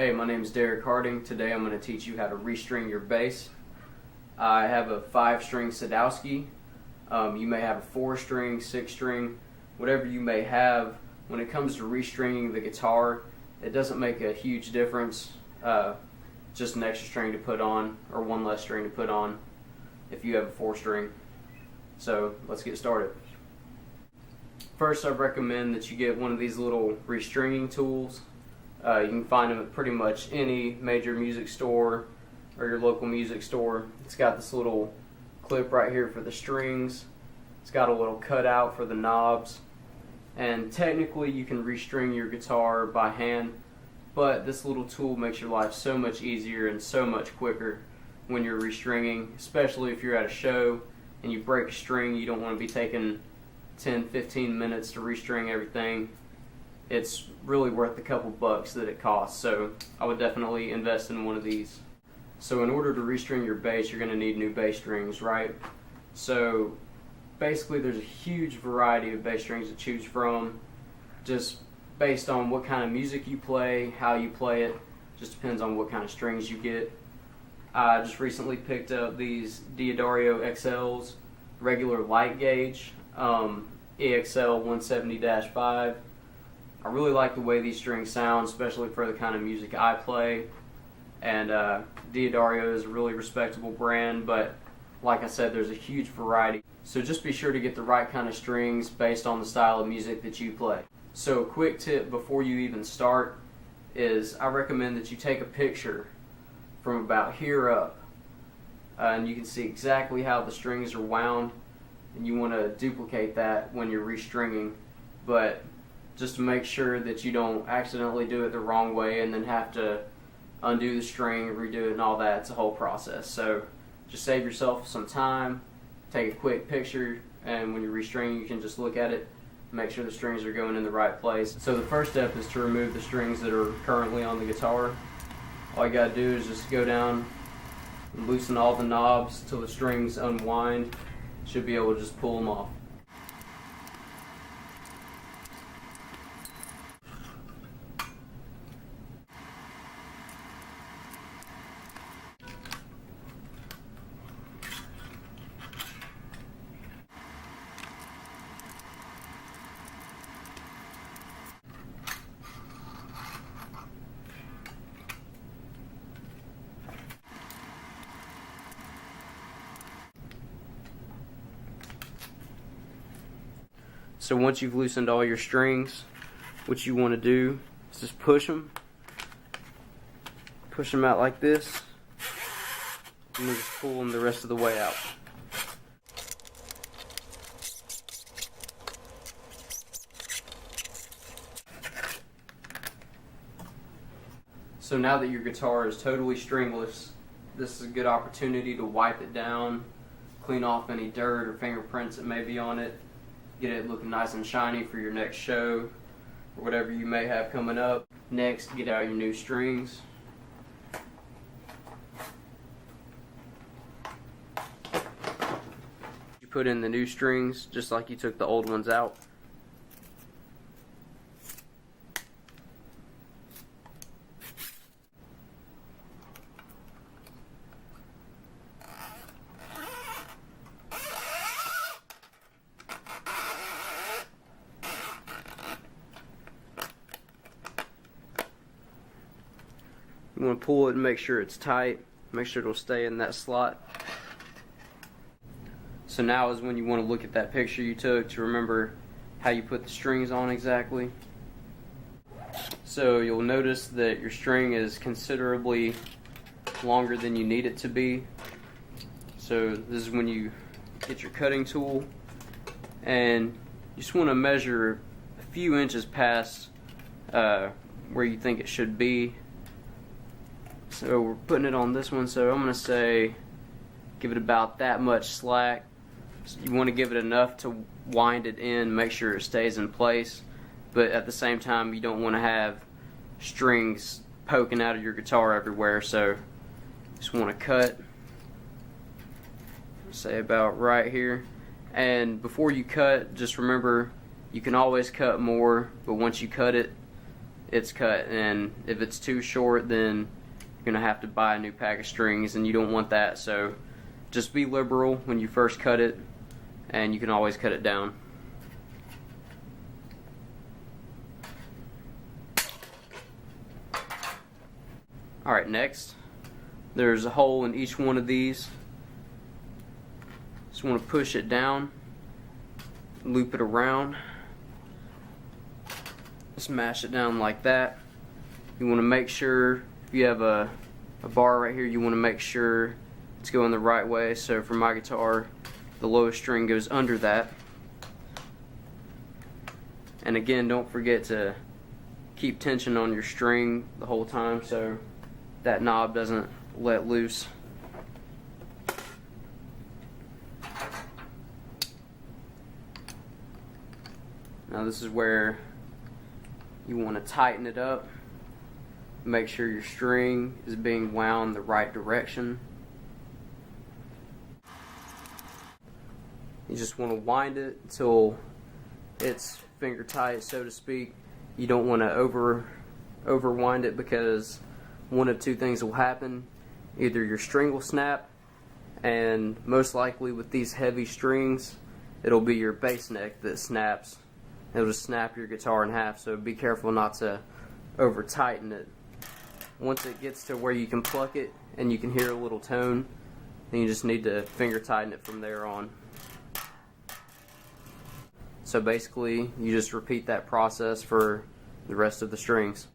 Hey, my name is Derek Harding. Today I'm going to teach you how to restring your bass. I have a 5-string Sadowsky. You may have a 4-string, 6-string, whatever you may have. When it comes to restringing the guitar, it doesn't make a huge difference. Just an extra string to put on, or one less string to put on if you have a 4-string. So let's get started. First, I recommend that you get one of these little restringing tools. You can find them at pretty much any major music store or your local music store. It's got this little clip right here for the strings. It's got a little cutout for the knobs. And technically you can restring your guitar by hand, but this little tool makes your life so much easier and so much quicker when you're restringing, especially if you're at a show and you break a string. You don't want to be taking 10-15 minutes to restring everything. It's really worth the couple bucks that it costs, so I would definitely invest in one of these. So in order to restring your bass, you're going to need new bass strings, right? So basically there's a huge variety of bass strings to choose from, just based on what kind of music you play, how you play it. Just depends on what kind of strings you get. I just recently picked up these D'Addario XLs, regular light gauge, EXL 170-5. I really like the way these strings sound, especially for the kind of music I play. And D'Addario is a really respectable brand, but like I said, there's a huge variety. So just be sure to get the right kind of strings based on the style of music that you play. So a quick tip before you even start is I recommend that you take a picture from about here up. And you can see exactly how the strings are wound, and you want to duplicate that when you're restringing. But just to make sure that you don't accidentally do it the wrong way and then have to undo the string, redo it and all that. It's a whole process. So just save yourself some time, take a quick picture, and when you're restringing you can just look at it, make sure the strings are going in the right place. So the first step is to remove the strings that are currently on the guitar. All you gotta do is just go down and loosen all the knobs till the strings unwind. Should be able to just pull them off. So once you've loosened all your strings, what you want to do is just push them out like this, and then just pull them the rest of the way out. So now that your guitar is totally stringless, this is a good opportunity to wipe it down, clean off any dirt or fingerprints that may be on it, get it looking nice and shiny for your next show or whatever you may have coming up. Next, get out your new strings. You put in the new strings just like you took the old ones out. You want to pull it and make sure it's tight, make sure it'll stay in that slot. So now is when you want to look at that picture you took to remember how you put the strings on exactly. So you'll notice that your string is considerably longer than you need it to be. So this is when you get your cutting tool and you just want to measure a few inches past where you think it should be. So we're putting it on this one, so I'm going to say give it about that much slack. So you want to give it enough to wind it in, make sure it stays in place, but at the same time you don't want to have strings poking out of your guitar everywhere. So just want to cut, say about right here. And before you cut, just remember you can always cut more, but once you cut it, it's cut, and if it's too short, then you're gonna have to buy a new pack of strings, and you don't want that. So just be liberal when you first cut it, and you can always cut it down. Alright, next, there's a hole in each one of these. Just want to push it down, loop it around, just mash it down like that. You want to make sure, if you have a bar right here, you want to make sure it's going the right way. So for my guitar, the lowest string goes under that. And again, don't forget to keep tension on your string the whole time so that knob doesn't let loose. Now this is where you want to tighten it up. Make sure your string is being wound the right direction. You just want to wind it until it's finger tight, so to speak. You don't want to over wind it, because one of two things will happen. Either your string will snap, and most likely with these heavy strings, it'll be your bass neck that snaps. It'll just snap your guitar in half, so be careful not to over tighten it. Once it gets to where you can pluck it and you can hear a little tone, then you just need to finger tighten it from there on. So basically, you just repeat that process for the rest of the strings.